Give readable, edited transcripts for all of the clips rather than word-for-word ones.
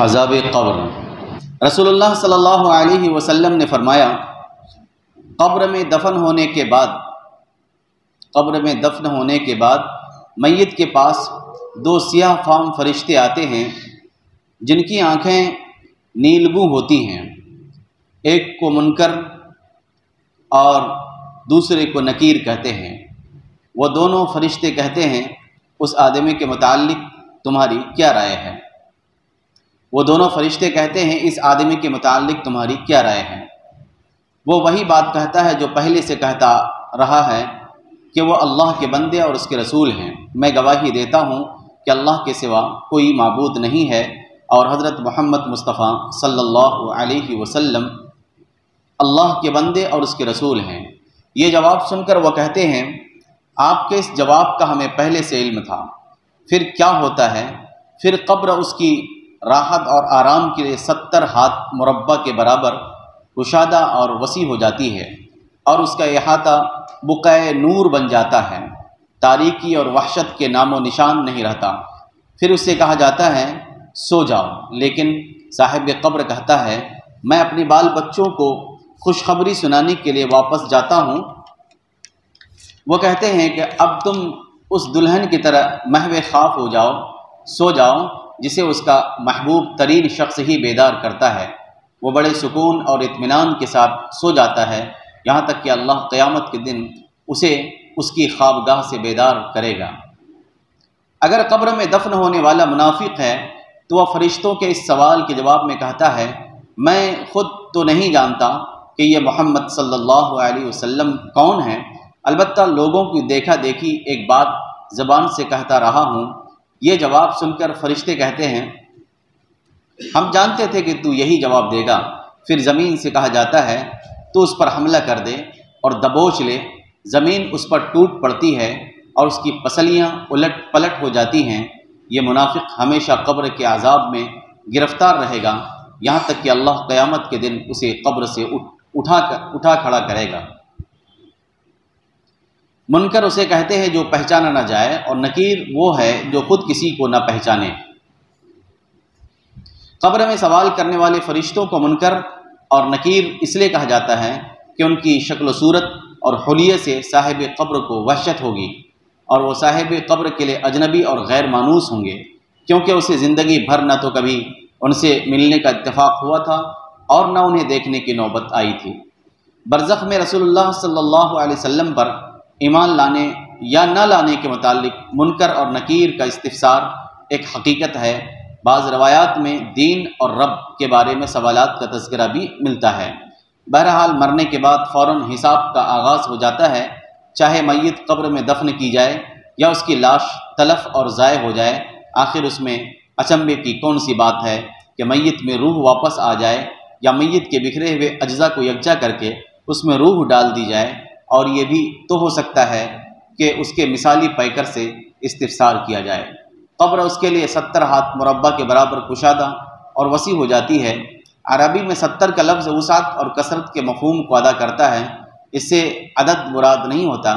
عذاب قبر۔ رسول اللہ صلی اللہ علیہ وسلم نے فرمایا، قبر میں دفن ہونے کے بعد میت کے پاس دو سیاہ فام فرشتے آتے ہیں جن کی آنکھیں نیلگوں ہوتی ہیں، ایک کو منکر اور دوسرے کو نکیر کہتے ہیں۔ وہ دونوں فرشتے کہتے ہیں، اس آدمی کے متعلق تمہاری کیا رائے ہے؟ وہ دونوں فرشتے کہتے ہیں، اس آدمی کے متعلق تمہاری کیا رائے ہے؟ وہ وہی بات کہتا ہے جو پہلے سے کہتا رہا ہے کہ وہ اللہ کے بندے اور اس کے رسول ہیں۔ میں گواہی دیتا ہوں کہ اللہ کے سوا کوئی معبود نہیں ہے اور حضرت محمد مصطفیٰ صلی اللہ علیہ وسلم اللہ کے بندے اور اس کے رسول ہیں۔ یہ جواب سن کر وہ کہتے ہیں، آپ کے اس جواب کا ہمیں پہلے سے علم تھا۔ پھر کیا ہوتا ہے؟ پھر قبر اس کی راحت اور آرام کے لیے 70 ہاتھ مربع کے برابر کشادہ اور وسیع ہو جاتی ہے اور اس کا احاطہ بقعۂ نور بن جاتا ہے، تاریکی اور وحشت کے نام و نشان نہیں رہتا۔ پھر اس سے کہا جاتا ہے، سو جاؤ، لیکن صاحب قبر کہتا ہے، میں اپنے بال بچوں کو خوشخبری سنانے کے لیے واپس جاتا ہوں۔ وہ کہتے ہیں کہ اب تم اس دلہن کی طرح محو خواب ہو جاؤ، سو جاؤ جسے اس کا محبوب ترین شخص ہی بیدار کرتا ہے۔ وہ بڑے سکون اور اطمینان کے ساتھ سو جاتا ہے، یہاں تک کہ اللہ قیامت کے دن اسے اس کی خوابگاہ سے بیدار کرے گا۔ اگر قبر میں دفن ہونے والا منافق ہے تو وہ فرشتوں کے اس سوال کے جواب میں کہتا ہے، میں خود تو نہیں جانتا کہ یہ محمد صلی اللہ علیہ وسلم کون ہیں، البتہ لوگوں کی دیکھا دیکھی ایک بات زبان سے کہتا رہا ہوں۔ یہ جواب سن کر فرشتے کہتے ہیں، ہم جانتے تھے کہ تو یہی جواب دے گا۔ پھر زمین سے کہا جاتا ہے، تو اس پر حملہ کر دے اور دبوچ لے۔ زمین اس پر ٹوٹ پڑتی ہے اور اس کی پسلیاں الٹ پلٹ ہو جاتی ہیں۔ یہ منافق ہمیشہ قبر کے عذاب میں گرفتار رہے گا، یہاں تک کہ اللہ قیامت کے دن اسے قبر سے اٹھا کھڑا کرے گا۔ منکر اسے کہتے ہیں جو پہچانا نہ جائے، اور نکیر وہ ہے جو خود کسی کو نہ پہچانے۔ قبر میں سوال کرنے والے فرشتوں کو منکر اور نکیر اس لیے کہا جاتا ہے کہ ان کی شکل و صورت اور حلیے سے صاحب قبر کو وحشت ہوگی، اور وہ صاحب قبر کے لیے اجنبی اور غیر مانوس ہوں گے، کیونکہ اسے زندگی بھر نہ تو کبھی ان سے ملنے کا اتفاق ہوا تھا اور نہ انہیں دیکھنے کی نوبت آئی تھی۔ برزخ میں رسول اللہ صلی اللہ علیہ وسلم پر ایمان لانے یا نہ لانے کے متعلق منکر اور نکیر کا استفسار ایک حقیقت ہے۔ بعض روایات میں دین اور رب کے بارے میں سوالات کا تذکرہ بھی ملتا ہے۔ بہرحال مرنے کے بعد فوراً حساب کا آغاز ہو جاتا ہے، چاہے میت قبر میں دفن کی جائے یا اس کی لاش تلف اور ضائع ہو جائے۔ آخر اس میں اچنبے کی کون سی بات ہے کہ میت میں روح واپس آ جائے یا میت کے بکھرے ہوئے اجزاء کو یکجا کر کے اس میں روح ڈال دی جائے، اور یہ بھی تو ہو سکتا ہے کہ اس کے مثالی پیکر سے استفسار کیا جائے۔ قبر اس کے لیے 70 ہاتھ مربع کے برابر کشادہ اور وسیع ہو جاتی ہے۔ عربی میں 70 کا لفظ وسعت اور کثرت کے مفہوم کو ادا کرتا ہے، اس سے عدد مراد نہیں ہوتا۔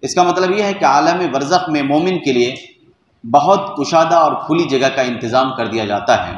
اس کا مطلب یہ ہے کہ عالم برزخ میں مومن کے لیے بہت کشادہ اور کھلی جگہ کا انتظام کر دیا جاتا ہے۔